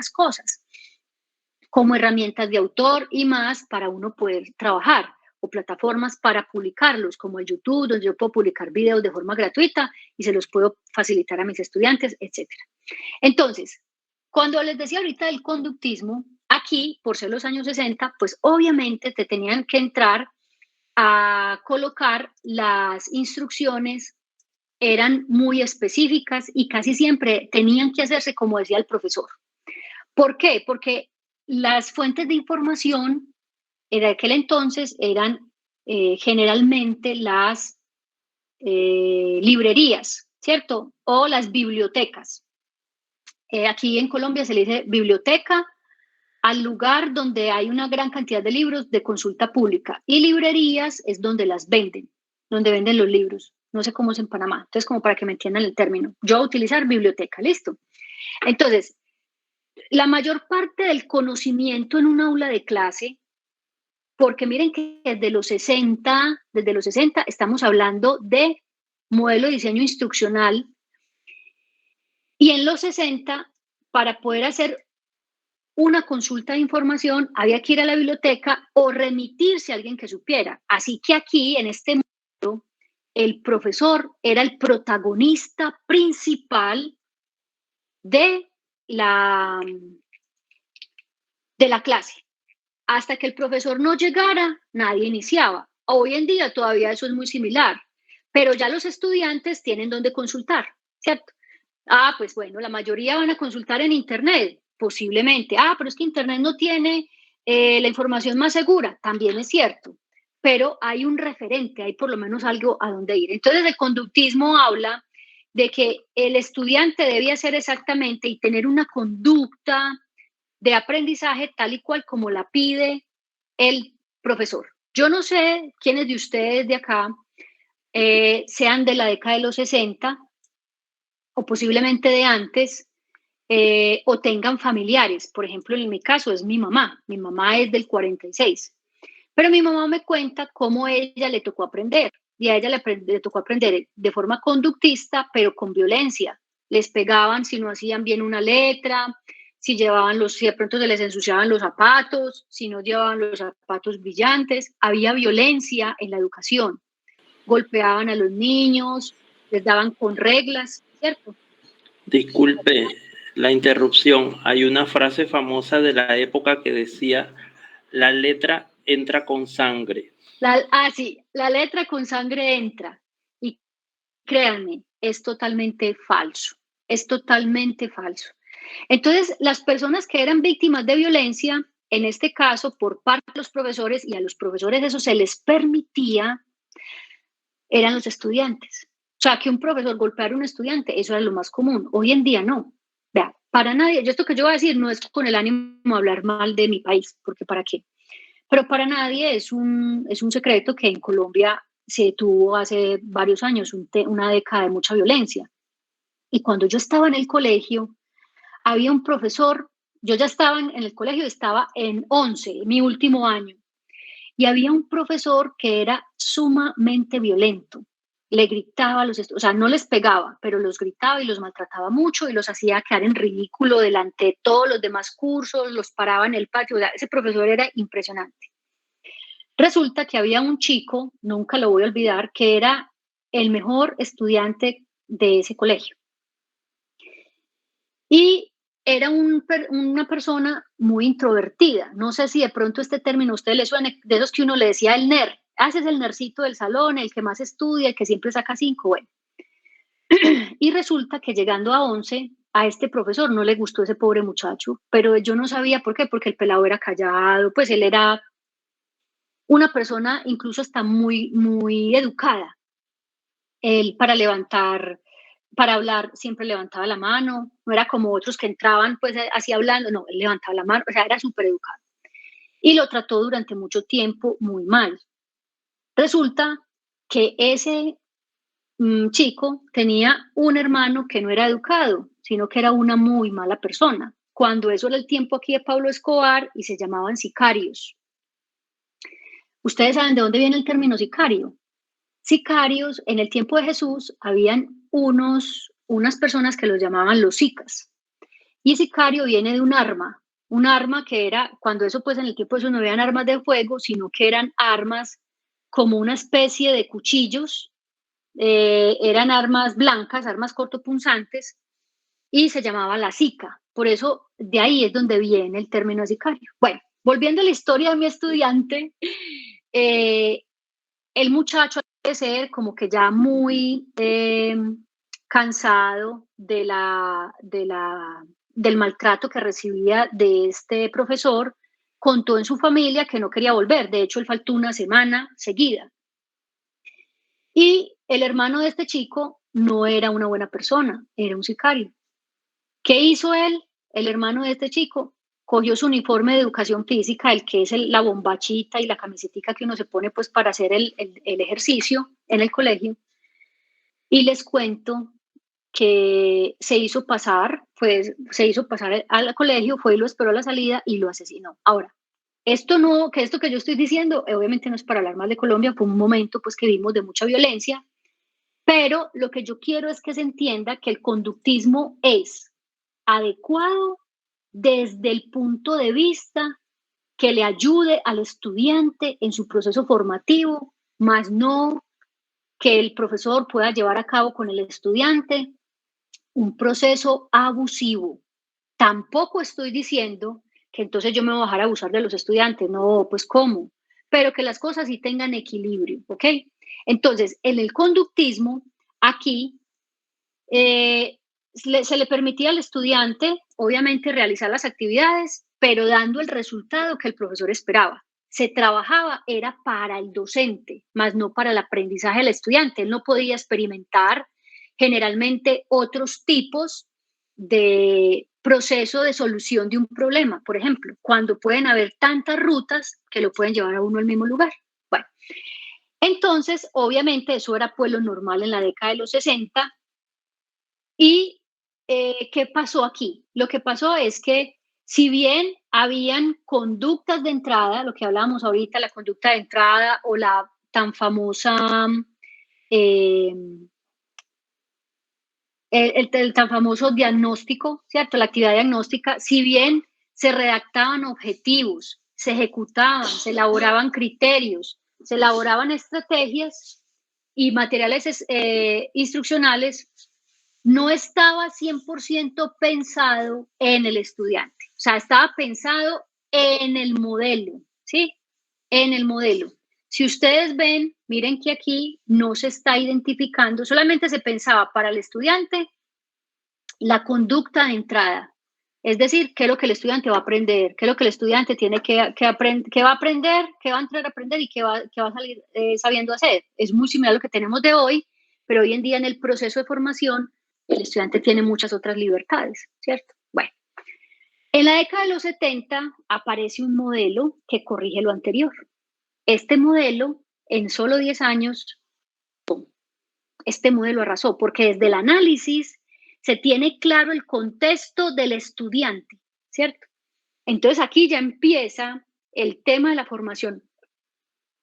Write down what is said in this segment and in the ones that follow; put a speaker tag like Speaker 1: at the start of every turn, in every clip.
Speaker 1: cosas, como herramientas de autor y más para uno poder trabajar, o plataformas para publicarlos, como el YouTube, donde yo puedo publicar videos de forma gratuita y se los puedo facilitar a mis estudiantes, etc. Entonces, cuando les decía ahorita del conductismo, aquí, por ser los años 60, pues obviamente te tenían que entrar a colocar las instrucciones, eran muy específicas y casi siempre tenían que hacerse como decía el profesor. ¿Por qué? Porque las fuentes de información de aquel entonces eran generalmente las librerías, ¿cierto? O las bibliotecas. Aquí en Colombia se le dice biblioteca al lugar donde hay una gran cantidad de libros de consulta pública, y librerías es donde las venden, donde venden los libros. No sé cómo es en Panamá. Entonces, como para que me entiendan el término. Yo voy a utilizar biblioteca, ¿listo? Entonces, la mayor parte del conocimiento en un aula de clase, porque miren que desde los 60 estamos hablando de modelo de diseño instruccional, y en los 60, para poder hacer una consulta de información, había que ir a la biblioteca o remitirse a alguien que supiera. Así que aquí, en este momento, el profesor era el protagonista principal de la clase. Hasta que el profesor no llegara, nadie iniciaba. Hoy en día todavía eso es muy similar, pero ya los estudiantes tienen donde consultar, ¿cierto? Pues bueno, la mayoría van a consultar en Internet, posiblemente. Pero es que Internet no tiene la información más segura, también es cierto, pero hay un referente, hay por lo menos algo a dónde ir. Entonces el conductismo habla de que el estudiante debe hacer exactamente y tener una conducta de aprendizaje tal y cual como la pide el profesor. Yo no sé quiénes de ustedes de acá sean de la década de los 60 o posiblemente de antes, o tengan familiares. Por ejemplo, en mi caso es mi mamá es del 46, pero mi mamá me cuenta cómo a ella le tocó aprender, y a ella le tocó aprender de forma conductista, pero con violencia. Les pegaban si no hacían bien una letra, si de pronto se les ensuciaban los zapatos, si no llevaban los zapatos brillantes. Había violencia en la educación, golpeaban a los niños, les daban con reglas, ¿cierto?
Speaker 2: Disculpe la interrupción. Hay una frase famosa de la época que decía: la letra entra con sangre.
Speaker 1: Sí, la letra con sangre entra. Y créanme, es totalmente falso. Es totalmente falso. Entonces, las personas que eran víctimas de violencia, en este caso, por parte de los profesores, y a los profesores eso se les permitía, eran los estudiantes. O sea, que un profesor golpeara a un estudiante, eso era lo más común. Hoy en día no. Vea, para nadie, esto que yo voy a decir no es con el ánimo de hablar mal de mi país, porque ¿para qué? Pero para nadie es un secreto que en Colombia se tuvo hace varios años una década de mucha violencia. Y cuando yo estaba en el colegio, había un profesor, yo ya estaba en el colegio, estaba en 11, mi último año, y había un profesor que era sumamente violento. Le gritaba a los estudiantes, o sea, no les pegaba, pero los gritaba y los maltrataba mucho y los hacía quedar en ridículo delante de todos los demás cursos, los paraba en el patio. O sea, ese profesor era impresionante. Resulta que había un chico, nunca lo voy a olvidar, que era el mejor estudiante de ese colegio. Y era una persona muy introvertida. No sé si de pronto este término a usted le suene, de esos que uno le decía el nerd. Ese es el nerdcito del salón, el que más estudia, el que siempre saca 5. Bueno. Y resulta que llegando a 11, a este profesor no le gustó ese pobre muchacho, pero yo no sabía por qué, porque el pelado era callado, pues él era una persona incluso hasta muy, muy educada. Él para hablar siempre levantaba la mano, no era como otros que entraban pues así hablando, no, él levantaba la mano, o sea, era súper educado. Y lo trató durante mucho tiempo muy mal. Resulta que ese chico tenía un hermano que no era educado, sino que era una muy mala persona. Cuando eso era el tiempo aquí de Pablo Escobar y se llamaban sicarios. ¿Ustedes saben de dónde viene el término sicario? Sicarios, en el tiempo de Jesús, habían unas personas que los llamaban los sicas. Y sicario viene de un arma que era, cuando eso pues en el tiempo de eso no eran armas de fuego, sino que eran armas como una especie de cuchillos, eran armas blancas, armas cortopunzantes, y se llamaba la sica. Por eso de ahí es donde viene el término sicario. Bueno, volviendo a la historia de mi estudiante, el muchacho debe ser como que ya muy cansado del maltrato que recibía de este profesor, contó en su familia que no quería volver. De hecho, él faltó una semana seguida. Y el hermano de este chico no era una buena persona, era un sicario. ¿Qué hizo él? El hermano de este chico cogió su uniforme de educación física, el que es la bombachita y la camisetica que uno se pone pues para hacer el ejercicio en el colegio, y les cuento que se hizo pasar al colegio, fue y lo esperó a la salida y lo asesinó. Ahora, esto que yo estoy diciendo, obviamente no es para hablar mal de Colombia, fue un momento pues que vimos de mucha violencia, pero lo que yo quiero es que se entienda que el conductismo es adecuado desde el punto de vista que le ayude al estudiante en su proceso formativo, más no que el profesor pueda llevar a cabo con el estudiante un proceso abusivo. Tampoco estoy diciendo que entonces yo me voy a dejar abusar de los estudiantes, no, pues cómo, pero que las cosas sí tengan equilibrio, ¿ok? Entonces, en el conductismo, aquí se le permitía al estudiante, obviamente, realizar las actividades, pero dando el resultado que el profesor esperaba. Se trabajaba, era para el docente, más no para el aprendizaje del estudiante. Él no podía experimentar generalmente otros tipos de proceso de solución de un problema, por ejemplo, cuando pueden haber tantas rutas que lo pueden llevar a uno al mismo lugar. Bueno, entonces, obviamente, eso era pues lo normal en la década de los 60. ¿Y qué pasó aquí? Lo que pasó es que si bien habían conductas de entrada, lo que hablábamos ahorita, la conducta de entrada o la tan famosa, eh, el tan famoso diagnóstico, ¿cierto? La actividad diagnóstica, si bien se redactaban objetivos, se ejecutaban, se elaboraban criterios, se elaboraban estrategias y materiales instruccionales, no estaba 100% pensado en el estudiante, o sea, estaba pensado en el modelo, ¿sí? En el modelo. Si ustedes ven, miren que aquí no se está identificando, solamente se pensaba para el estudiante la conducta de entrada, es decir, qué es lo que el estudiante va a aprender, qué es lo que el estudiante tiene que aprender, qué va a aprender, qué va a entrar a aprender y qué va a salir sabiendo hacer. Es muy similar a lo que tenemos de hoy, pero hoy en día en el proceso de formación el estudiante tiene muchas otras libertades, ¿cierto? Bueno, en la década de los 70 aparece un modelo que corrige lo anterior. Este modelo, en solo 10 años, este modelo arrasó, porque desde el análisis se tiene claro el contexto del estudiante, ¿cierto? Entonces aquí ya empieza el tema de la formación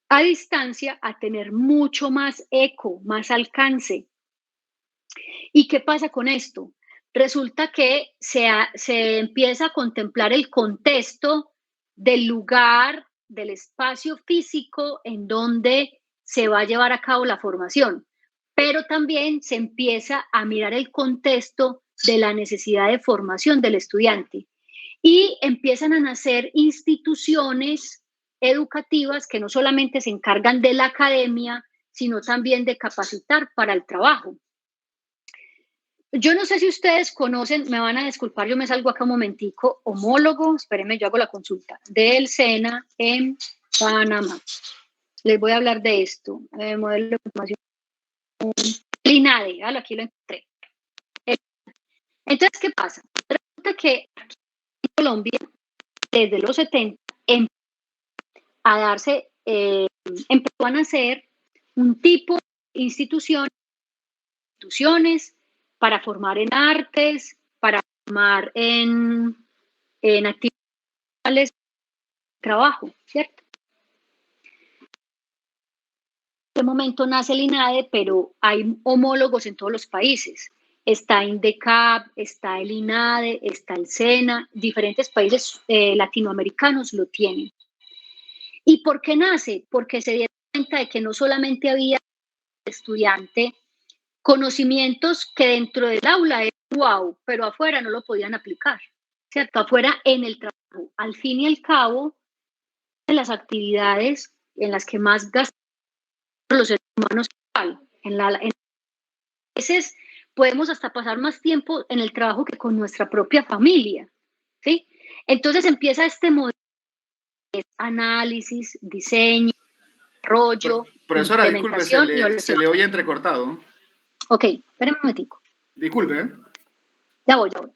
Speaker 1: a distancia a tener mucho más eco, más alcance. ¿Y qué pasa con esto? Resulta que se empieza a contemplar el contexto del lugar, del espacio físico en donde se va a llevar a cabo la formación, pero también se empieza a mirar el contexto de la necesidad de formación del estudiante y empiezan a nacer instituciones educativas que no solamente se encargan de la academia, sino también de capacitar para el trabajo. Yo no sé si ustedes conocen, me van a disculpar, yo me salgo acá un momentico, homólogo, espérenme, yo hago la consulta, del SENA en Panamá. Les voy a hablar de esto, modelo de formación, el INADE, aquí lo encontré. Entonces, ¿qué pasa? Resulta que aquí en Colombia, desde los 70, a darse, empezó a nacer un tipo de instituciones para formar en artes, para formar en actividades de trabajo, ¿cierto? En este momento nace el INADE, pero hay homólogos en todos los países. está INDECAP, está el INADE, está el SENA, diferentes países latinoamericanos lo tienen. ¿Y por qué nace? Porque se dieron cuenta de que no solamente había estudiante conocimientos que dentro del aula es wow, pero afuera no lo podían aplicar, ¿cierto? Afuera en el trabajo. Al fin y al cabo, de las actividades en las que más gastamos los seres humanos, a veces podemos hasta pasar más tiempo en el trabajo que con nuestra propia familia, ¿sí? Entonces empieza este modelo de análisis, diseño, desarrollo,
Speaker 3: Profesora, disculpe,
Speaker 1: implementación y
Speaker 3: se
Speaker 1: evaluación.
Speaker 3: le oye entrecortado.
Speaker 1: Ok, espérame un momentico.
Speaker 3: Disculpe, ¿eh?
Speaker 1: Ya voy, ya voy.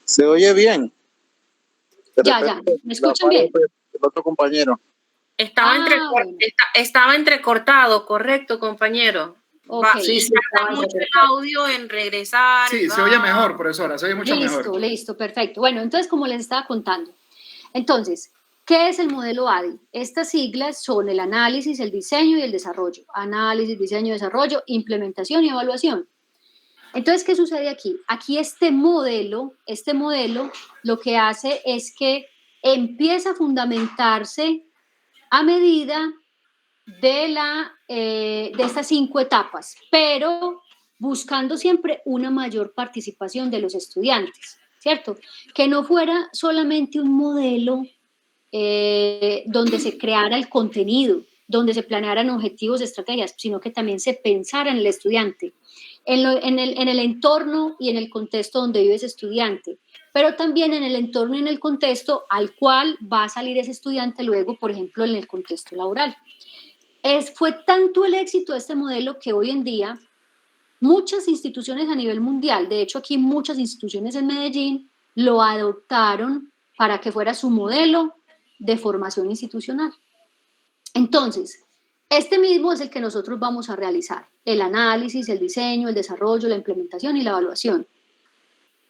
Speaker 4: ¿Se oye bien?
Speaker 1: Ya, ¿me escuchan bien?
Speaker 4: El otro compañero.
Speaker 5: Estaba entrecortado, correcto, compañero.
Speaker 1: Okay.
Speaker 5: Sí, se tarda mucho el audio en regresar.
Speaker 3: Sí, se oye mejor, profesora, se oye mucho mejor.
Speaker 1: Listo, perfecto. Bueno, entonces, como les estaba contando, entonces, ¿qué es el modelo ADI? Estas siglas son el análisis, el diseño y el desarrollo. Análisis, diseño, desarrollo, implementación y evaluación. Entonces, ¿qué sucede aquí? Aquí este modelo lo que hace es que empieza a fundamentarse a medida de estas 5 etapas, pero buscando siempre una mayor participación de los estudiantes, ¿cierto? Que no fuera solamente un modelo donde se creara el contenido, donde se planearan objetivos, estrategias, sino que también se pensara en el estudiante, en el entorno y en el contexto donde vive ese estudiante, pero también en el entorno y en el contexto al cual va a salir ese estudiante luego, por ejemplo, en el contexto laboral. Fue tanto el éxito de este modelo que hoy en día muchas instituciones a nivel mundial, de hecho aquí muchas instituciones en Medellín, lo adoptaron para que fuera su modelo de formación institucional. Entonces, este mismo es el que nosotros vamos a realizar, el análisis, el diseño, el desarrollo, la implementación y la evaluación.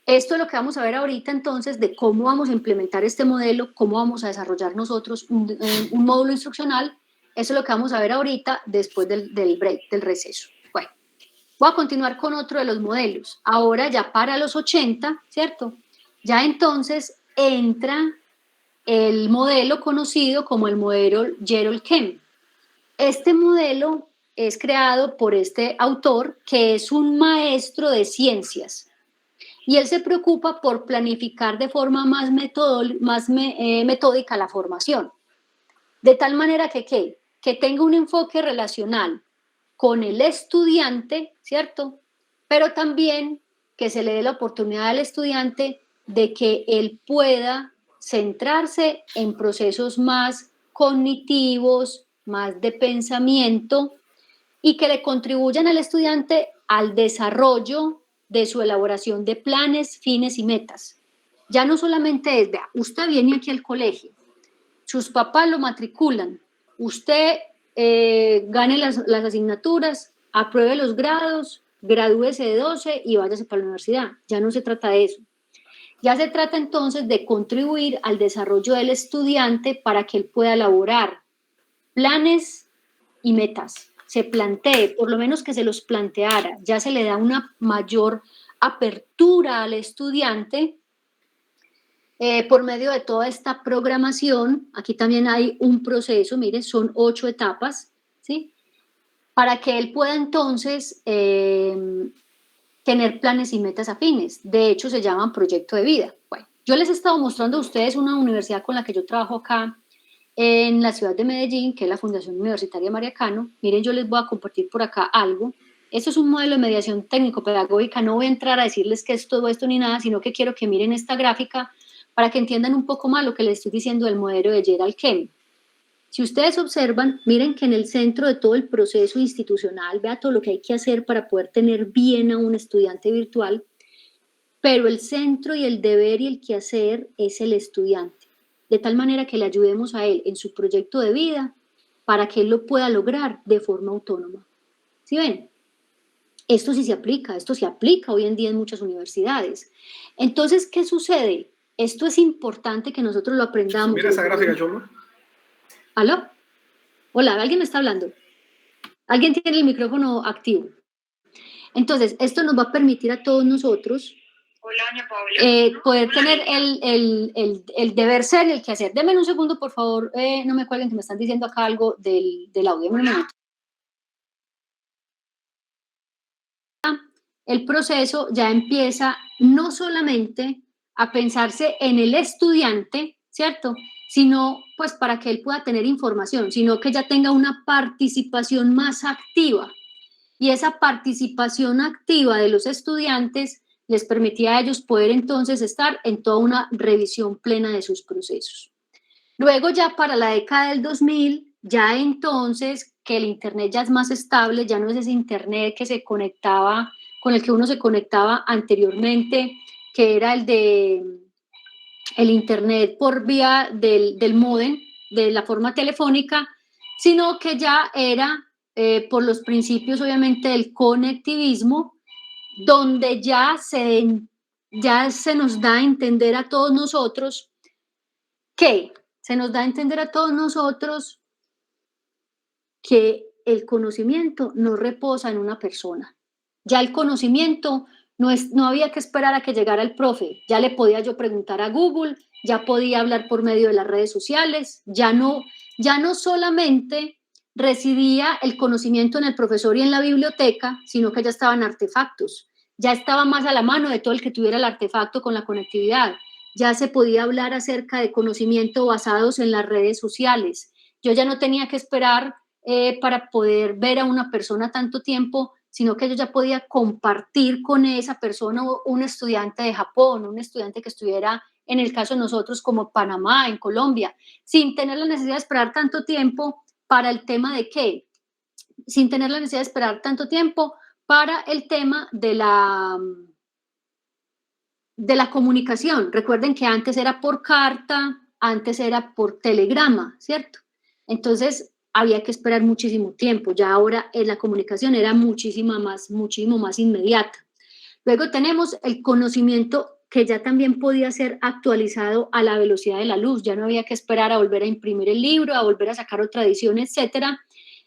Speaker 1: Esto es lo que vamos a ver ahorita entonces de cómo vamos a implementar este modelo, cómo vamos a desarrollar nosotros un módulo instruccional. Eso es lo que vamos a ver ahorita después del break, del receso. Bueno, voy a continuar con otro de los modelos. Ahora ya para los 80, ¿cierto? Ya entonces entra el modelo conocido como el modelo Gerald Kemp. Este modelo es creado por este autor que es un maestro de ciencias y él se preocupa por planificar de forma más metódica la formación, de tal manera que tenga un enfoque relacional con el estudiante, ¿cierto? Pero también que se le dé la oportunidad al estudiante de que él pueda centrarse en procesos más cognitivos, más de pensamiento y que le contribuyan al estudiante al desarrollo de su elaboración de planes, fines y metas. Ya no solamente es, vea, usted viene aquí al colegio, sus papás lo matriculan, usted gane las asignaturas, apruebe los grados, gradúese de 12 y váyase para la universidad. Ya no se trata de eso. Ya se trata entonces de contribuir al desarrollo del estudiante para que él pueda elaborar planes y metas. Se plantee, por lo menos que se los planteara, ya se le da una mayor apertura al estudiante por medio de toda esta programación. Aquí también hay un proceso, miren, son 8 etapas, ¿sí? Para que él pueda entonces tener planes y metas afines. De hecho, se llaman proyecto de vida. Bueno, yo les he estado mostrando a ustedes una universidad con la que yo trabajo acá en la ciudad de Medellín, que es la Fundación Universitaria María Cano. Miren, yo les voy a compartir por acá algo. Esto es un modelo de mediación técnico-pedagógica. No voy a entrar a decirles qué es todo esto ni nada, sino que quiero que miren esta gráfica para que entiendan un poco más lo que les estoy diciendo del modelo de Gerald Kemp. Si ustedes observan, miren que en el centro de todo el proceso institucional, vea todo lo que hay que hacer para poder tener bien a un estudiante virtual, pero el centro y el deber y el quehacer es el estudiante, de tal manera que le ayudemos a él en su proyecto de vida para que él lo pueda lograr de forma autónoma. ¿Sí ven? Esto sí se aplica, esto se aplica hoy en día en muchas universidades. Entonces, ¿qué sucede? Esto es importante que nosotros lo aprendamos.
Speaker 3: Mira esa gráfica, Cholo.
Speaker 1: ¿Aló? Hola, ¿alguien me está hablando? ¿Alguien tiene el micrófono activo? Entonces, esto nos va a permitir a todos nosotros poder tener el deber ser y el que hacer. Denme un segundo, por favor, no me cuelguen que me están diciendo acá algo del audio. Un minuto. El proceso ya empieza no solamente a pensarse en el estudiante, ¿cierto? Sino pues para que él pueda tener información, sino que ya tenga una participación más activa. Y esa participación activa de los estudiantes les permitía a ellos poder entonces estar en toda una revisión plena de sus procesos. Luego ya para la década del 2000, ya entonces que el internet ya es más estable, ya no es ese internet que se conectaba, con el que uno se conectaba anteriormente, que era el internet por vía del módem, de la forma telefónica, sino que ya era por los principios obviamente del conectivismo, donde ya se nos da a entender a todos nosotros que el conocimiento no reposa en una persona. Ya el conocimiento no había que esperar a que llegara el profe, ya le podía yo preguntar a Google, ya podía hablar por medio de las redes sociales, ya no solamente residía el conocimiento en el profesor y en la biblioteca, sino que ya estaban artefactos, ya estaba más a la mano de todo el que tuviera el artefacto con la conectividad, ya se podía hablar acerca de conocimiento basados en las redes sociales. Yo ya no tenía que esperar para poder ver a una persona tanto tiempo, sino que yo ya podía compartir con esa persona, un estudiante de Japón, un estudiante que estuviera, en el caso de nosotros, como Panamá, en Colombia, sin tener la necesidad de esperar tanto tiempo para el tema de qué, sin tener la necesidad de esperar tanto tiempo para el tema de la comunicación. Recuerden que antes era por carta, antes era por telegrama, ¿cierto? Entonces había que esperar muchísimo tiempo, ya ahora la comunicación era muchísimo más inmediata. Luego tenemos el conocimiento que ya también podía ser actualizado a la velocidad de la luz, ya no había que esperar a volver a imprimir el libro, a volver a sacar otra edición, etcétera.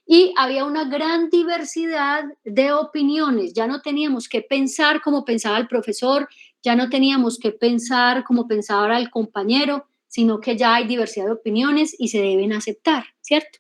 Speaker 1: Y había una gran diversidad de opiniones, ya no teníamos que pensar como pensaba el profesor, ya no teníamos que pensar como pensaba el compañero, sino que ya hay diversidad de opiniones y se deben aceptar, ¿cierto?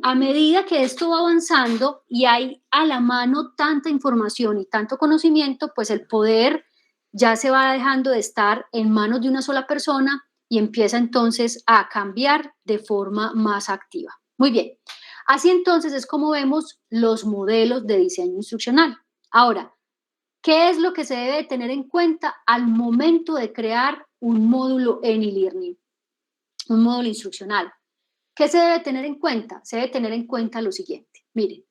Speaker 1: A medida que esto va avanzando y hay a la mano tanta información y tanto conocimiento, pues el poder ya se va dejando de estar en manos de una sola persona y empieza entonces a cambiar de forma más activa. Muy bien, así entonces es como vemos los modelos de diseño instruccional. Ahora, ¿qué es lo que se debe tener en cuenta al momento de crear un módulo en e-learning? Un módulo instruccional. ¿Qué se debe tener en cuenta? Se debe tener en cuenta lo siguiente. Miren,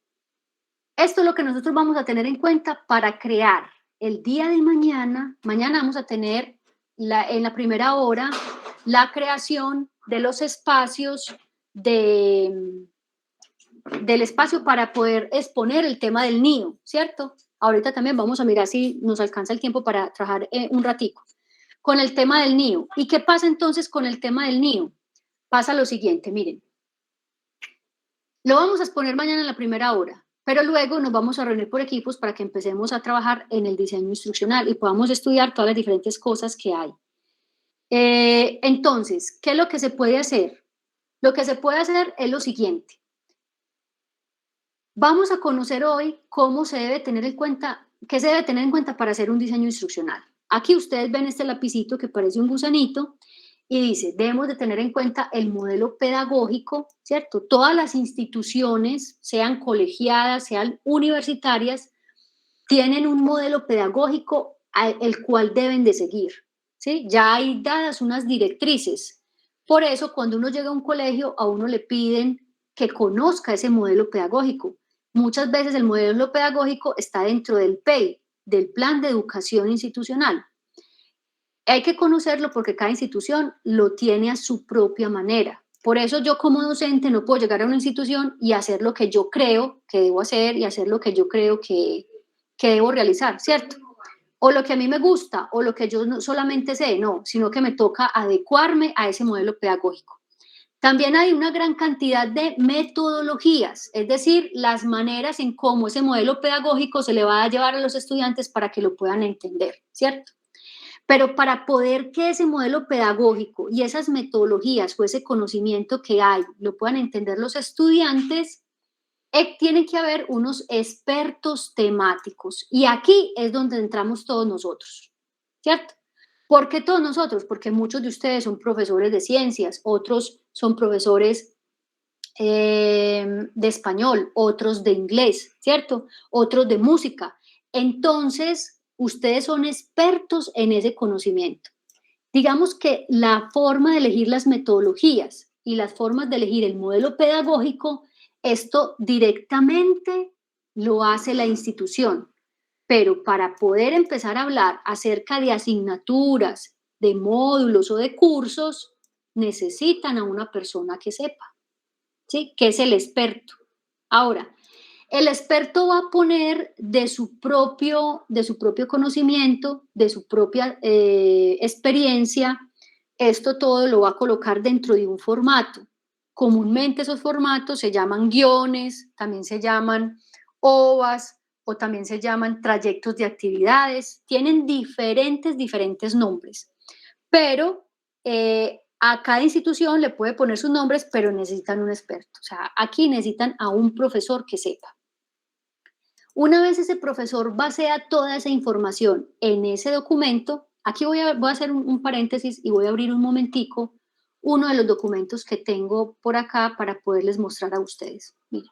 Speaker 1: esto es lo que nosotros vamos a tener en cuenta para crear el día de mañana. Mañana vamos a tener en la primera hora la creación de los espacios del espacio para poder exponer el tema del NIO, ¿cierto? Ahorita también vamos a mirar si nos alcanza el tiempo para trabajar un ratico con el tema del NIO. ¿Y qué pasa entonces con el tema del NIO? Pasa lo siguiente, miren, lo vamos a exponer mañana en la primera hora, pero luego nos vamos a reunir por equipos para que empecemos a trabajar en el diseño instruccional y podamos estudiar todas las diferentes cosas que hay. Entonces, ¿qué es lo que se puede hacer? Lo que se puede hacer es lo siguiente. Vamos a conocer hoy cómo se debe tener en cuenta, qué se debe tener en cuenta para hacer un diseño instruccional. Aquí ustedes ven este lapicito que parece un gusanito, y dice, debemos de tener en cuenta el modelo pedagógico, ¿cierto? Todas las instituciones, sean colegiadas, sean universitarias, tienen un modelo pedagógico el cual deben de seguir, ¿sí? Ya hay dadas unas directrices. Por eso, cuando uno llega a un colegio, a uno le piden que conozca ese modelo pedagógico. Muchas veces el modelo pedagógico está dentro del PEI, del Plan de Educación Institucional. Hay que conocerlo porque cada institución lo tiene a su propia manera. Por eso yo como docente no puedo llegar a una institución y hacer lo que yo creo que debo hacer y hacer lo que yo creo que que debo realizar, ¿cierto? O lo que a mí me gusta, o lo que yo no solamente sé, no, sino que me toca adecuarme a ese modelo pedagógico. También hay una gran cantidad de metodologías, es decir, las maneras en cómo ese modelo pedagógico se le va a llevar a los estudiantes para que lo puedan entender, ¿cierto? Pero para poder que ese modelo pedagógico y esas metodologías o ese conocimiento que hay lo puedan entender los estudiantes, tienen que haber unos expertos temáticos. Y aquí es donde entramos todos nosotros, ¿cierto? ¿Por qué todos nosotros? Porque muchos de ustedes son profesores de ciencias, otros son profesores de español, otros de inglés, ¿cierto? Otros de música. Entonces, ustedes son expertos en ese conocimiento. Digamos que la forma de elegir las metodologías y las formas de elegir el modelo pedagógico, esto directamente lo hace la institución. Pero para poder empezar a hablar acerca de asignaturas, de módulos o de cursos, necesitan a una persona que sepa, ¿sí? Que es el experto. Ahora, el experto va a poner de su propio conocimiento, de su propia experiencia, esto todo lo va a colocar dentro de un formato. Comúnmente esos formatos se llaman guiones, también se llaman OVAs o también se llaman trayectos de actividades, tienen diferentes nombres, pero a cada institución le puede poner sus nombres, pero necesitan un experto. O sea, aquí necesitan a un profesor que sepa. Una vez ese profesor basea toda esa información en ese documento, aquí voy a hacer un paréntesis y voy a abrir un momentico uno de los documentos que tengo por acá para poderles mostrar a ustedes. Miren.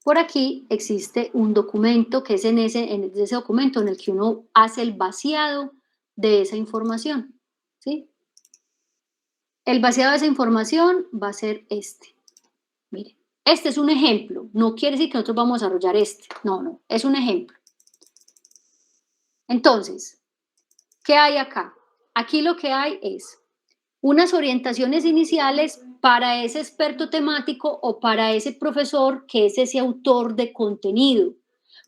Speaker 1: Por aquí existe un documento que es en ese documento en el que uno hace el vaciado de esa información, ¿sí? El vaciado de esa información va a ser este. Miren, este es un ejemplo. No quiere decir que nosotros vamos a desarrollar este. No, es un ejemplo. Entonces, ¿qué hay acá? Aquí lo que hay es unas orientaciones iniciales para ese experto temático o para ese profesor que es ese autor de contenido.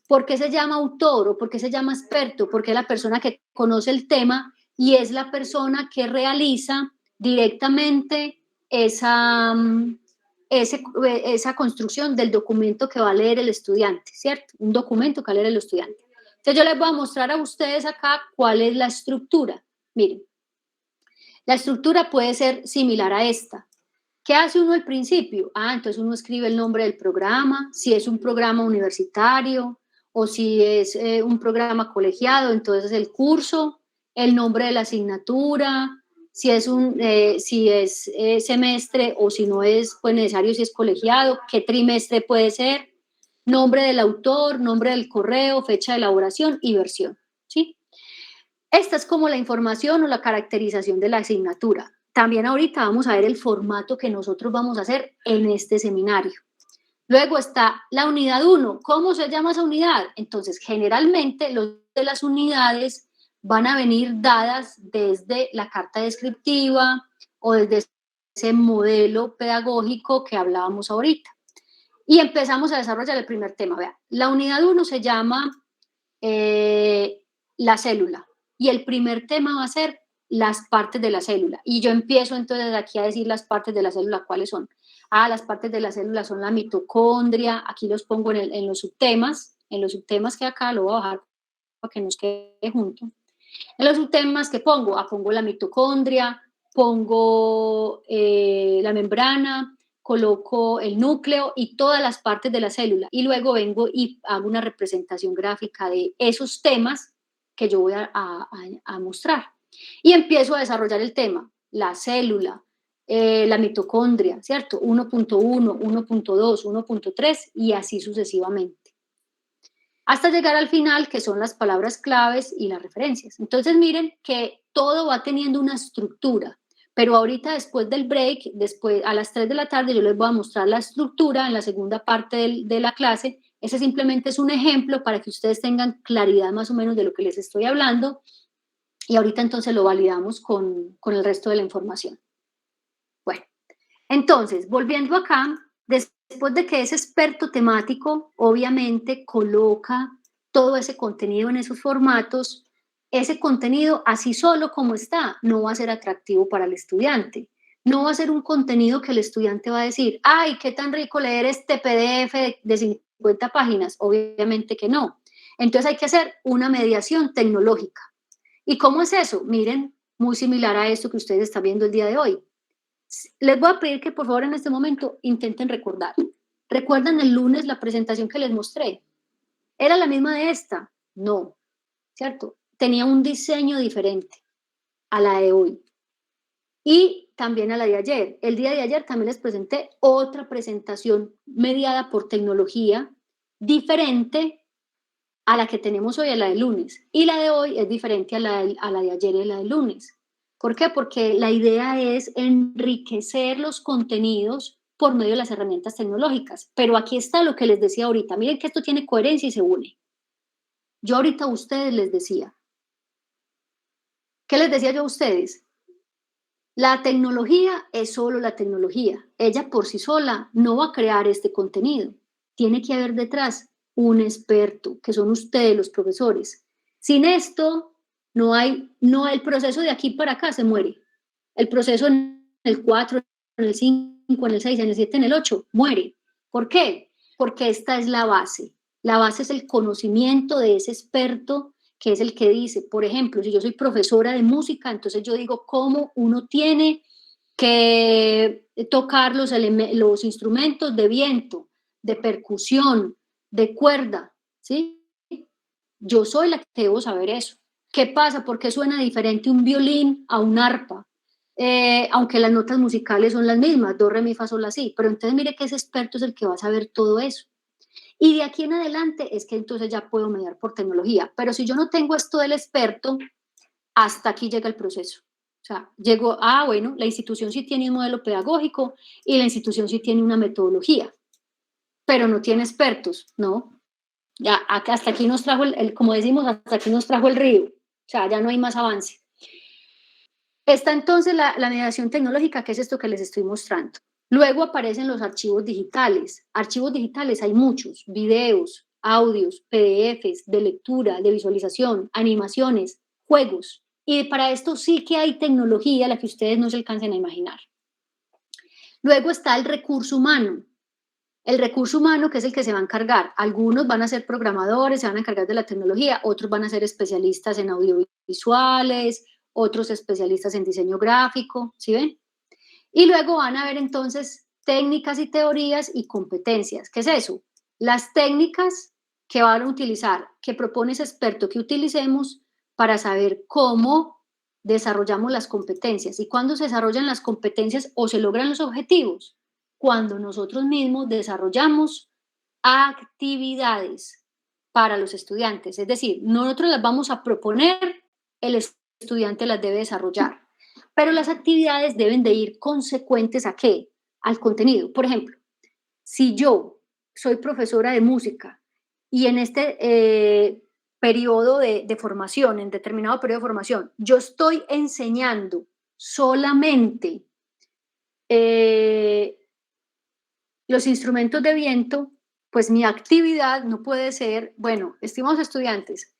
Speaker 1: ¿Por qué se llama autor o por qué se llama experto? Porque es la persona que conoce el tema y es la persona que realiza directamente esa construcción del documento que va a leer el estudiante, ¿cierto? Un documento que va a leer el estudiante. Entonces yo les voy a mostrar a ustedes acá cuál es la estructura. Miren, la estructura puede ser similar a esta. ¿Qué hace uno al principio? Entonces uno escribe el nombre del programa, si es un programa universitario o si es un programa colegiado, entonces el curso, el nombre de la asignatura, si es semestre o si no es pues necesario, si es colegiado, qué trimestre puede ser, nombre del autor, nombre del correo, fecha de elaboración y versión, ¿sí? Esta es como la información o la caracterización de la asignatura. También ahorita vamos a ver el formato que nosotros vamos a hacer en este seminario. Luego está la unidad 1. ¿Cómo se llama esa unidad? Entonces, generalmente los de las unidades van a venir dadas desde la carta descriptiva o desde ese modelo pedagógico que hablábamos ahorita. Y empezamos a desarrollar el primer tema. Vean, la unidad 1 se llama la célula. Y el primer tema va a ser las partes de la célula. Y yo empiezo entonces aquí a decir las partes de la célula, ¿cuáles son? Las partes de la célula son la mitocondria, aquí los pongo en los subtemas que acá lo voy a bajar para que nos quede junto. En los subtemas que pongo, pongo la mitocondria, pongo la membrana, coloco el núcleo y todas las partes de la célula. Y luego vengo y hago una representación gráfica de esos temas que yo voy a mostrar. Y empiezo a desarrollar el tema, la célula, la mitocondria, ¿cierto? 1.1, 1.2, 1.3 y así sucesivamente. Hasta llegar al final, que son las palabras claves y las referencias. Entonces, miren que todo va teniendo una estructura, pero ahorita después del break, después a las 3 de la tarde, yo les voy a mostrar la estructura en la segunda parte de la clase. Ese simplemente es un ejemplo para que ustedes tengan claridad más o menos de lo que les estoy hablando y ahorita entonces lo validamos con el resto de la información. Bueno, entonces, volviendo acá, después de que ese experto temático obviamente coloca todo ese contenido en esos formatos, ese contenido así solo como está no va a ser atractivo para el estudiante. No va a ser un contenido que el estudiante va a decir, ¡ay, qué tan rico leer este PDF de 50 páginas! Obviamente que no. Entonces hay que hacer una mediación tecnológica. ¿Y cómo es eso? Miren, muy similar a esto que ustedes están viendo el día de hoy. Les voy a pedir que por favor en este momento intenten recordar. ¿Recuerdan el lunes la presentación que les mostré? ¿Era la misma de esta? No, ¿cierto? Tenía un diseño diferente a la de hoy. Y también a la de ayer. El día de ayer también les presenté otra presentación mediada por tecnología diferente a la que tenemos hoy, a la de lunes. Y la de hoy es diferente a la de ayer y a la de lunes. ¿Por qué? Porque la idea es enriquecer los contenidos por medio de las herramientas tecnológicas. Pero aquí está lo que les decía ahorita. Miren que esto tiene coherencia y se une. Yo ahorita a ustedes les decía. ¿Qué les decía yo a ustedes? La tecnología es solo la tecnología. Ella por sí sola no va a crear este contenido. Tiene que haber detrás un experto, que son ustedes los profesores. Sin esto, no el proceso de aquí para acá se muere. El proceso en el 4, en el 5, en el 6, en el 7, en el 8, muere. ¿Por qué? Porque esta es la base. La base es el conocimiento de ese experto que es el que dice, por ejemplo, si yo soy profesora de música, entonces yo digo cómo uno tiene que tocar los instrumentos de viento, de percusión, de cuerda, ¿sí? Yo soy la que debo saber eso. ¿Qué pasa? ¿Por qué suena diferente un violín a un arpa? Aunque las notas musicales son las mismas, do, re, mi, fa, sol, la, si, pero entonces mire que ese experto es el que va a saber todo eso. Y de aquí en adelante es que entonces ya puedo mediar por tecnología. Pero si yo no tengo esto del experto, hasta aquí llega el proceso. O sea, llego, bueno, la institución sí tiene un modelo pedagógico y la institución sí tiene una metodología, pero no tiene expertos, ¿no? Ya hasta aquí nos trajo, como decimos, hasta aquí nos trajo el río. O sea, ya no hay más avance. Está entonces la mediación tecnológica, que es esto que les estoy mostrando. Luego aparecen los archivos digitales. Archivos digitales hay muchos, videos, audios, PDFs, de lectura, de visualización, animaciones, juegos. Y para esto sí que hay tecnología, la que ustedes no se alcancen a imaginar. Luego está el recurso humano. El recurso humano, que es el que se va a encargar. Algunos van a ser programadores, se van a encargar de la tecnología, otros van a ser especialistas en audiovisuales, otros especialistas en diseño gráfico, ¿sí ven? Y luego van a ver entonces técnicas y teorías y competencias. ¿Qué es eso? Las técnicas que van a utilizar, que propone ese experto que utilicemos para saber cómo desarrollamos las competencias. ¿Y cuándo se desarrollan las competencias o se logran los objetivos? Cuando nosotros mismos desarrollamos actividades para los estudiantes. Es decir, nosotros las vamos a proponer, el estudiante las debe desarrollar. Pero las actividades deben de ir consecuentes ¿a qué? Al contenido. Por ejemplo, si yo soy profesora de música y en este periodo de formación, en determinado periodo de formación, yo estoy enseñando solamente los instrumentos de viento, pues mi actividad no puede ser, bueno, estimados estudiantes,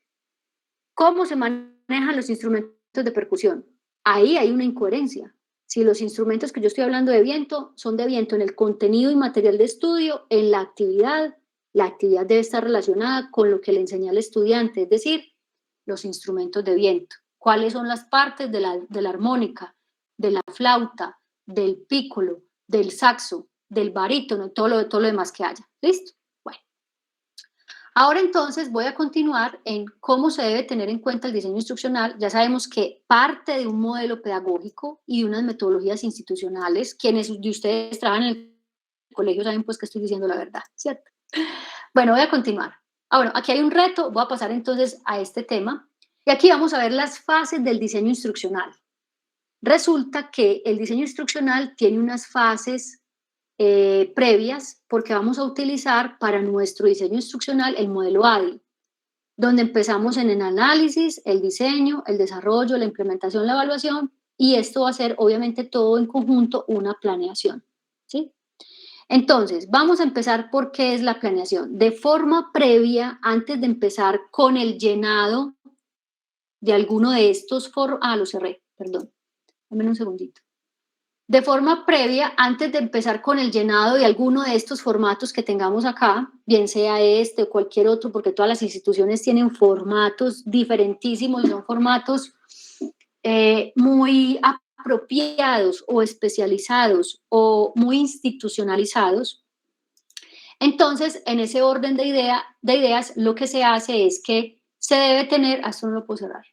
Speaker 1: ¿cómo se manejan los instrumentos de percusión? Ahí hay una incoherencia. Si los instrumentos que yo estoy hablando de viento son de viento en el contenido y material de estudio, en la actividad debe estar relacionada con lo que le enseña al estudiante, es decir, los instrumentos de viento. ¿Cuáles son las partes de la armónica, de la flauta, del pícolo, del saxo, del barítono, todo lo demás que haya? ¿Listo? Bueno. Ahora entonces voy a continuar en cómo se debe tener en cuenta el diseño instruccional. Ya sabemos que parte de un modelo pedagógico y de unas metodologías institucionales. Quienes de ustedes trabajan en el colegio saben pues que estoy diciendo la verdad, ¿cierto? Bueno, voy a continuar. Bueno, aquí hay un reto, voy a pasar entonces a este tema. Y aquí vamos a ver las fases del diseño instruccional. Resulta que el diseño instruccional tiene unas fases previas, porque vamos a utilizar para nuestro diseño instruccional el modelo ADI, donde empezamos en el análisis, el diseño, el desarrollo, la implementación, la evaluación, y esto va a ser obviamente todo en conjunto una planeación, ¿sí? Entonces, vamos a empezar por qué es la planeación. De forma previa, antes de empezar con el llenado de alguno de estos lo cerré, perdón. Dame un segundito. De forma previa, antes de empezar con el llenado de alguno de estos formatos que tengamos acá, bien sea este o cualquier otro, porque todas las instituciones tienen formatos diferentísimos y son formatos muy apropiados o especializados o muy institucionalizados. Entonces, en ese orden de ideas, lo que se hace es que se debe tener, esto no lo puedo cerrar,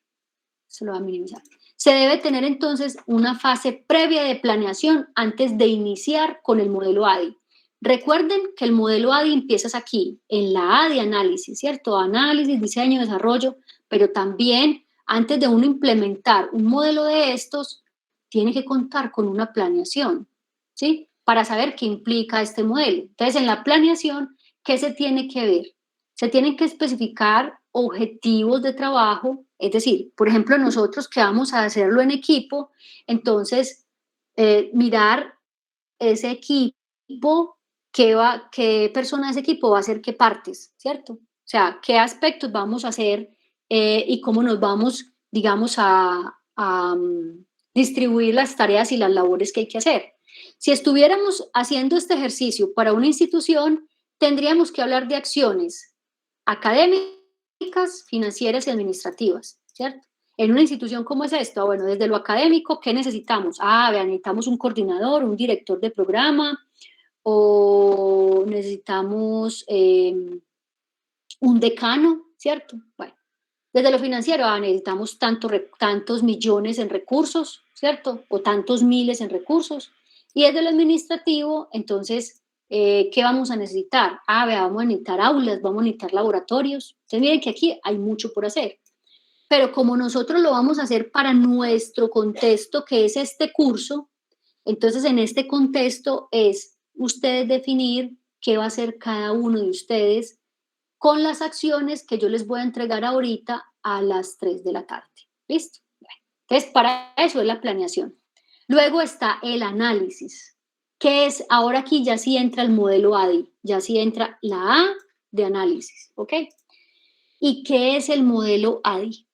Speaker 1: se lo voy a minimizar. Se debe tener entonces una fase previa de planeación antes de iniciar con el modelo ADI. Recuerden que el modelo ADI empiezas aquí, en la A de análisis, ¿cierto? Análisis, diseño, desarrollo, pero también antes de uno implementar un modelo de estos, tiene que contar con una planeación, ¿sí? Para saber qué implica este modelo. Entonces, en la planeación, ¿qué se tiene que ver? Se tienen que especificar objetivos de trabajo, es decir, por ejemplo, nosotros que vamos a hacerlo en equipo, entonces mirar ese equipo, qué persona de ese equipo va a hacer qué partes, ¿cierto? O sea, qué aspectos vamos a hacer y cómo nos vamos, digamos, a distribuir las tareas y las labores que hay que hacer. Si estuviéramos haciendo este ejercicio para una institución, tendríamos que hablar de acciones académicas, financieras y administrativas, ¿cierto? En una institución como es esta, bueno, desde lo académico, ¿qué necesitamos? Vean, necesitamos un coordinador, un director de programa, o necesitamos un decano, ¿cierto? Bueno, desde lo financiero, necesitamos tantos millones en recursos, ¿cierto? O tantos miles en recursos. Y desde lo administrativo, entonces, ¿qué vamos a necesitar? Vamos a necesitar aulas, vamos a necesitar laboratorios. Entonces, miren que aquí hay mucho por hacer. Pero como nosotros lo vamos a hacer para nuestro contexto, que es este curso, entonces en este contexto es ustedes definir qué va a hacer cada uno de ustedes con las acciones que yo les voy a entregar ahorita a las 3 de la tarde. ¿Listo? Bueno, entonces, para eso es la planeación. Luego está el análisis, que es, ahora aquí ya sí entra el modelo ADI, ya sí entra la A de análisis, ¿ok? ¿Y qué es el modelo ADI?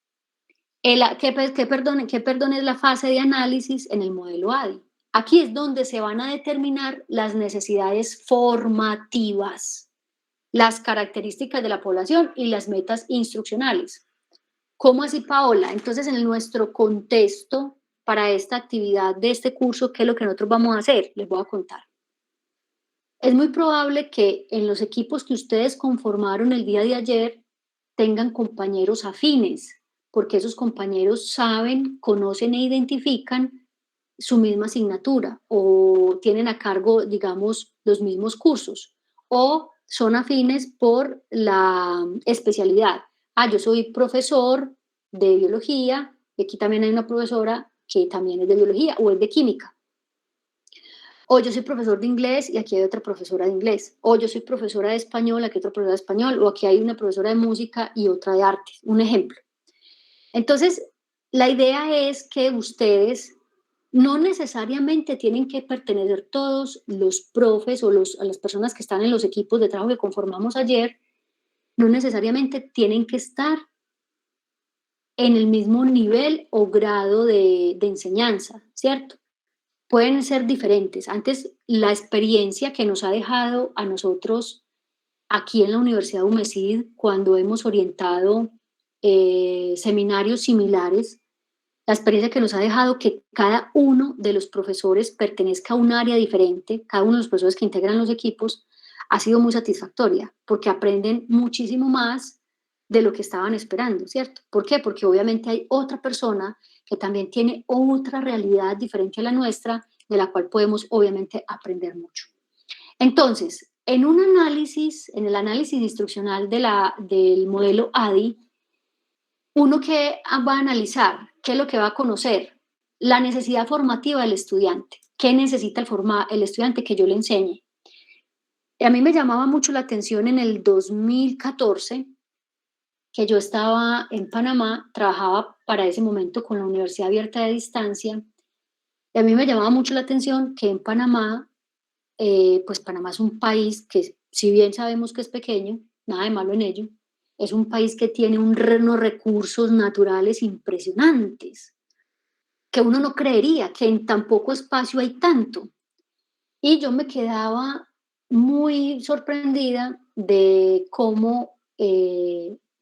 Speaker 1: ¿Qué es la fase de análisis en el modelo ADI? Aquí es donde se van a determinar las necesidades formativas, las características de la población y las metas instruccionales. ¿Cómo así, Paola? Entonces, en nuestro contexto para esta actividad de este curso, ¿qué es lo que nosotros vamos a hacer? Les voy a contar. Es muy probable que en los equipos que ustedes conformaron el día de ayer tengan compañeros afines, porque esos compañeros saben, conocen e identifican su misma asignatura o tienen a cargo, digamos, los mismos cursos o son afines por la especialidad. Yo soy profesor de biología y aquí también hay una profesora que también es de biología o es de química. O yo soy profesor de inglés y aquí hay otra profesora de inglés. O yo soy profesora de español, aquí hay otra profesora de español. O aquí hay una profesora de música y otra de arte. Un ejemplo. Entonces, la idea es que ustedes no necesariamente tienen que pertenecer todos los profes o a las personas que están en los equipos de trabajo que conformamos ayer, no necesariamente tienen que estar en el mismo nivel o grado de enseñanza, ¿cierto? Pueden ser diferentes. Antes, la experiencia que nos ha dejado a nosotros aquí en la Universidad UMESID, cuando hemos orientado seminarios similares, la experiencia que nos ha dejado que cada uno de los profesores pertenezca a un área diferente, cada uno de los profesores que integran los equipos, ha sido muy satisfactoria, porque aprenden muchísimo más de lo que estaban esperando, ¿cierto? ¿Por qué? Porque obviamente hay otra persona que también tiene otra realidad diferente a la nuestra, de la cual podemos obviamente aprender mucho. Entonces, en el análisis instruccional del modelo ADI, uno que va a analizar, qué es lo que va a conocer, la necesidad formativa del estudiante, qué necesita el estudiante que yo le enseñe. A mí me llamaba mucho la atención en el 2014, que yo estaba en Panamá, trabajaba para ese momento con la Universidad Abierta de Distancia, y a mí me llamaba mucho la atención que en Panamá pues Panamá es un país que, si bien sabemos que es pequeño, nada de malo en ello, es un país que tiene unos recursos naturales impresionantes, que uno no creería que en tan poco espacio hay tanto. Y yo me quedaba muy sorprendida de cómo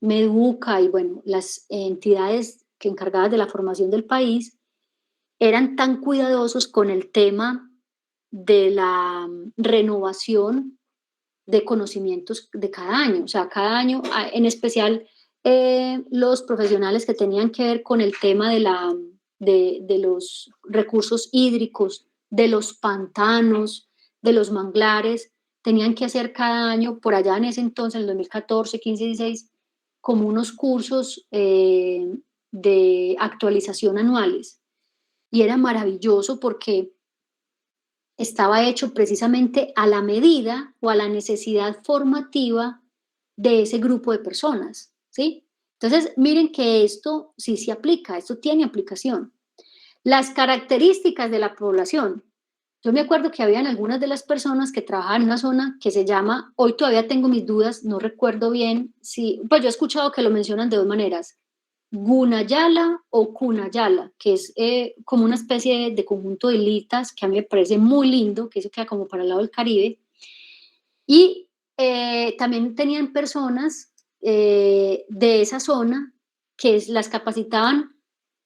Speaker 1: Meduca y bueno, las entidades que encargadas de la formación del país eran tan cuidadosos con el tema de la renovación de conocimientos de cada año. O sea, cada año, en especial los profesionales que tenían que ver con el tema de los recursos hídricos, de los pantanos, de los manglares, tenían que hacer cada año, por allá en ese entonces, en el 2014, 15, 16, como unos cursos de actualización anuales. Y era maravilloso porque estaba hecho precisamente a la medida o a la necesidad formativa de ese grupo de personas, ¿sí? Entonces, miren que esto sí se aplica, esto tiene aplicación. Las características de la población. Yo me acuerdo que habían algunas de las personas que trabajaban en una zona que se llama, hoy todavía tengo mis dudas, no recuerdo bien si, pues yo he escuchado que lo mencionan de dos maneras, Gunayala o Cunayala, que es como una especie de conjunto de islitas que a mí me parece muy lindo, que eso queda como para el lado del Caribe. Y también tenían personas de esa zona que las capacitaban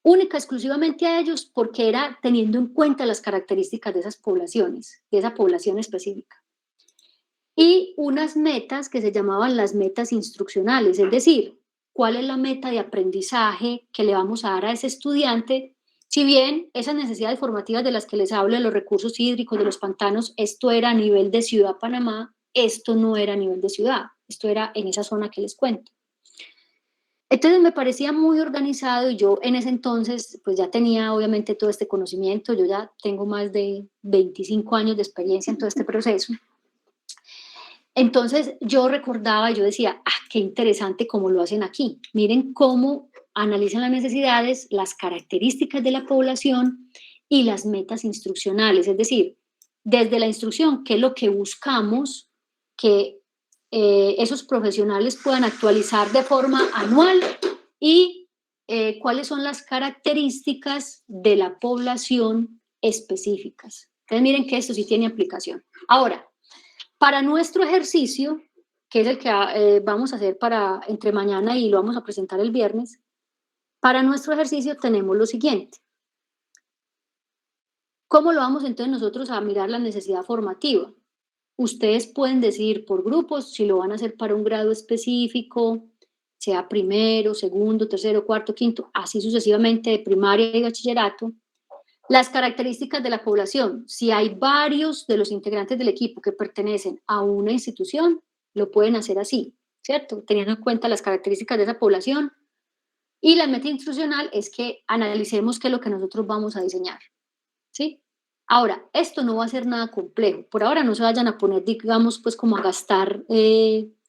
Speaker 1: única, exclusivamente a ellos, porque era teniendo en cuenta las características de esas poblaciones, de esa población específica. Y unas metas que se llamaban las metas instruccionales, es decir, cuál es la meta de aprendizaje que le vamos a dar a ese estudiante, si bien esas necesidades formativas de las que les hablo, de los recursos hídricos, de los pantanos, esto era a nivel de Ciudad Panamá, esto no era a nivel de ciudad, esto era en esa zona que les cuento. Entonces me parecía muy organizado y yo en ese entonces pues ya tenía obviamente todo este conocimiento, yo ya tengo más de 25 años de experiencia en todo este proceso. Entonces yo recordaba, yo decía, qué interesante cómo lo hacen aquí. Miren cómo analizan las necesidades, las características de la población y las metas instruccionales. Es decir, desde la instrucción, qué es lo que buscamos que esos profesionales puedan actualizar de forma anual y cuáles son las características de la población específicas. Entonces miren que esto sí tiene aplicación. Ahora, para nuestro ejercicio, que es el que vamos a hacer entre mañana y lo vamos a presentar el viernes, para nuestro ejercicio tenemos lo siguiente. ¿Cómo lo vamos entonces nosotros a mirar la necesidad formativa? Ustedes pueden decidir por grupos si lo van a hacer para un grado específico, sea primero, segundo, tercero, cuarto, quinto, así sucesivamente de primaria y bachillerato. Las características de la población. Si hay varios de los integrantes del equipo que pertenecen a una institución, lo pueden hacer así, ¿cierto? Teniendo en cuenta las características de esa población. Y la meta instruccional es que analicemos qué es lo que nosotros vamos a diseñar, ¿sí? Ahora, esto no va a ser nada complejo. Por ahora no se vayan a poner, digamos, pues como a gastar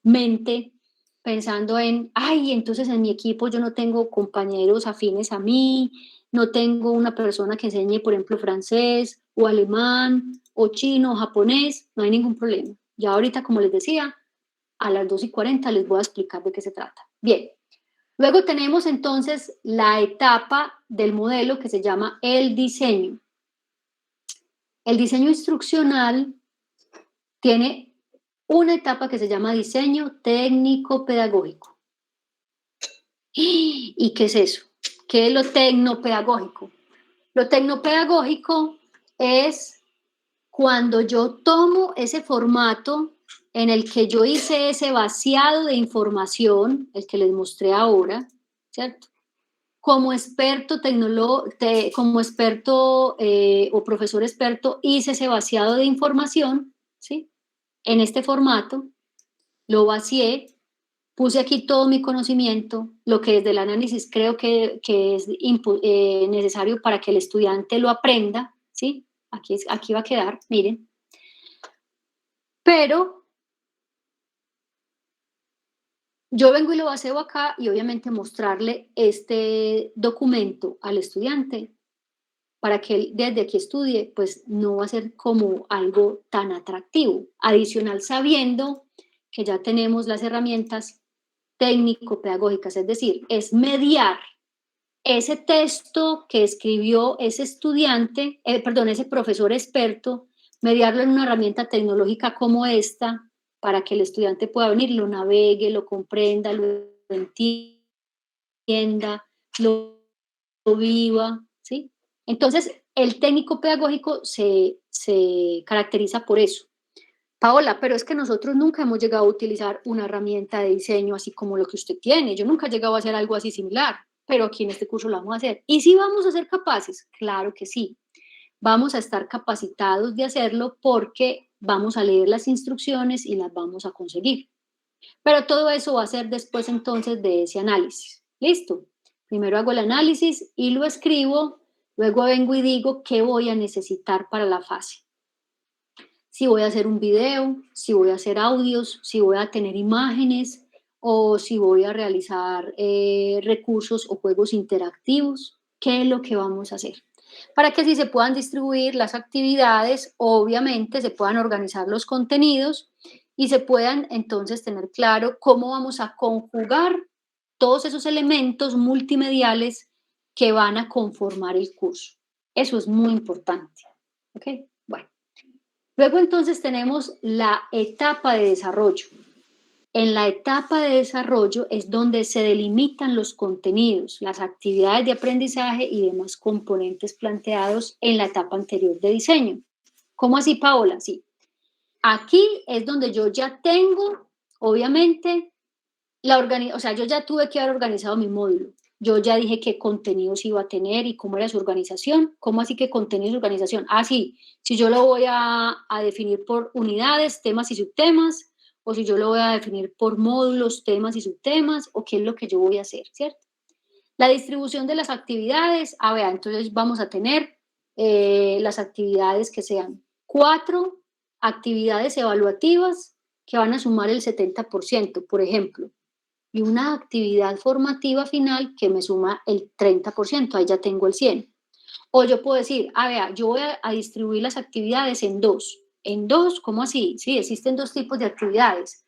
Speaker 1: mente pensando en, entonces en mi equipo yo no tengo compañeros afines a mí, no tengo una persona que enseñe, por ejemplo, francés o alemán o chino o japonés, no hay ningún problema. Ya ahorita, como les decía, a las 2:40 les voy a explicar de qué se trata. Bien, luego tenemos entonces la etapa del modelo que se llama el diseño. El diseño instruccional tiene una etapa que se llama diseño técnico-pedagógico. ¿Y qué es eso? ¿Qué es lo tecnopedagógico? Lo tecnopedagógico es cuando yo tomo ese formato en el que yo hice ese vaciado de información, el que les mostré ahora, ¿cierto? Como experto o profesor experto, hice ese vaciado de información, ¿sí? En este formato, lo vacié, puse aquí todo mi conocimiento, lo que desde el análisis creo que es necesario para que el estudiante lo aprenda, ¿sí? Aquí va a quedar, miren. Pero yo vengo y lo baseo acá y obviamente mostrarle este documento al estudiante para que él desde aquí estudie, pues no va a ser como algo tan atractivo. Adicional, sabiendo que ya tenemos las herramientas técnico-pedagógicas, es decir, es mediar ese texto que escribió ese estudiante, ese profesor experto, mediarlo en una herramienta tecnológica como esta, para que el estudiante pueda venir, lo navegue, lo comprenda, lo entienda, lo viva, ¿sí? Entonces, el técnico pedagógico se caracteriza por eso. Paola, pero es que nosotros nunca hemos llegado a utilizar una herramienta de diseño así como lo que usted tiene. Yo nunca he llegado a hacer algo así similar, pero aquí en este curso lo vamos a hacer. ¿Y si vamos a ser capaces? Claro que sí. Vamos a estar capacitados de hacerlo porque vamos a leer las instrucciones y las vamos a conseguir. Pero todo eso va a ser después entonces de ese análisis. ¿Listo? Primero hago el análisis y lo escribo, luego vengo y digo qué voy a necesitar para la fase. Si voy a hacer un video, si voy a hacer audios, si voy a tener imágenes o si voy a realizar recursos o juegos interactivos, ¿qué es lo que vamos a hacer? Para que así se puedan distribuir las actividades, obviamente se puedan organizar los contenidos y se puedan entonces tener claro cómo vamos a conjugar todos esos elementos multimediales que van a conformar el curso. Eso es muy importante. ¿Ok? Bueno. Luego entonces tenemos la etapa de desarrollo. En la etapa de desarrollo es donde se delimitan los contenidos, las actividades de aprendizaje y demás componentes planteados en la etapa anterior de diseño. ¿Cómo así, Paola? Sí. Aquí es donde yo ya tengo, obviamente, yo ya tuve que haber organizado mi módulo. Yo ya dije qué contenidos iba a tener y cómo era su organización. ¿Cómo así que contenidos y organización? Ah, sí, si yo lo voy a definir por unidades, temas y subtemas, o si yo lo voy a definir por módulos, temas y subtemas, o qué es lo que yo voy a hacer, ¿cierto? La distribución de las actividades, entonces vamos a tener las actividades que sean 4 actividades evaluativas que van a sumar el 70%, por ejemplo, y una actividad formativa final que me suma el 30%, ahí ya tengo el 100%. O yo puedo decir, yo voy a distribuir las actividades en 2. ¿En 2? ¿Cómo así? Sí, existen 2 tipos de actividades.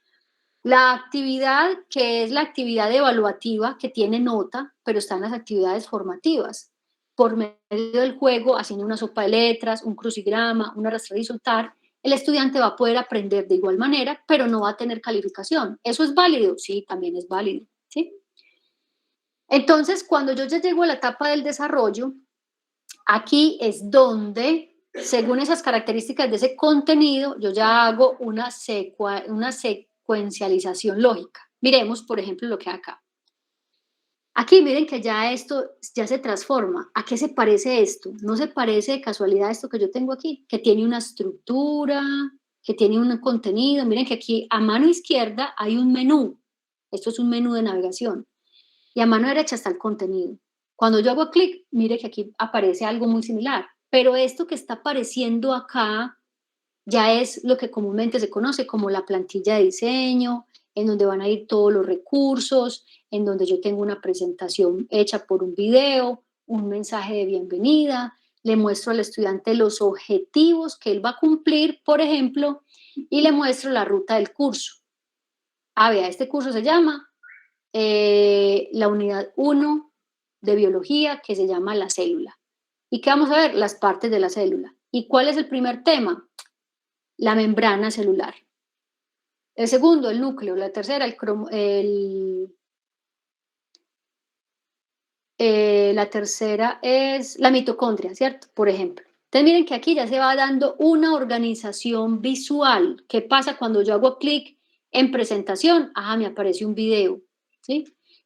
Speaker 1: La actividad que es la actividad evaluativa que tiene nota, pero están las actividades formativas. Por medio del juego, haciendo una sopa de letras, un crucigrama, un arrastrar y soltar, el estudiante va a poder aprender de igual manera, pero no va a tener calificación. ¿Eso es válido? Sí, también es válido, ¿sí? Entonces, cuando yo ya llego a la etapa del desarrollo, aquí es donde, según esas características de ese contenido, yo ya hago una secuencialización lógica. Miremos, por ejemplo, lo que hay acá. Aquí miren que ya esto ya se transforma. ¿A qué se parece esto? No se parece de casualidad a esto que yo tengo aquí, que tiene una estructura, que tiene un contenido. Miren que aquí a mano izquierda hay un menú. Esto es un menú de navegación. Y a mano derecha está el contenido. Cuando yo hago clic, mire que aquí aparece algo muy similar. Pero esto que está apareciendo acá ya es lo que comúnmente se conoce como la plantilla de diseño, en donde van a ir todos los recursos, en donde yo tengo una presentación hecha por un video, un mensaje de bienvenida, le muestro al estudiante los objetivos que él va a cumplir, por ejemplo, y le muestro la ruta del curso. Este curso se llama la unidad 1 de biología, que se llama la célula. ¿Y qué vamos a ver? Las partes de la célula. ¿Y cuál es el primer tema? La membrana celular. El segundo, el núcleo. La tercera, la tercera es la mitocondria, ¿cierto? Por ejemplo. Entonces miren que aquí ya se va dando una organización visual. ¿Qué pasa cuando yo hago clic en presentación? Me aparece un video, ¿sí?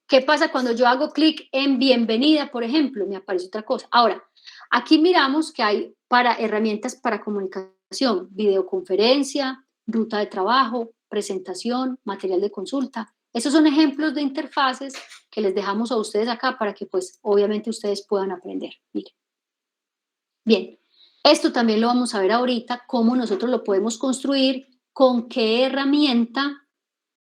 Speaker 1: ¿Qué pasa cuando yo hago clic en bienvenida, por ejemplo? Me aparece otra cosa. Ahora, aquí miramos que hay herramientas para comunicación, videoconferencia, ruta de trabajo, presentación, material de consulta. Esos son ejemplos de interfaces que les dejamos a ustedes acá para que, pues, obviamente ustedes puedan aprender. Miren. Bien, esto también lo vamos a ver ahorita, cómo nosotros lo podemos construir, con qué herramienta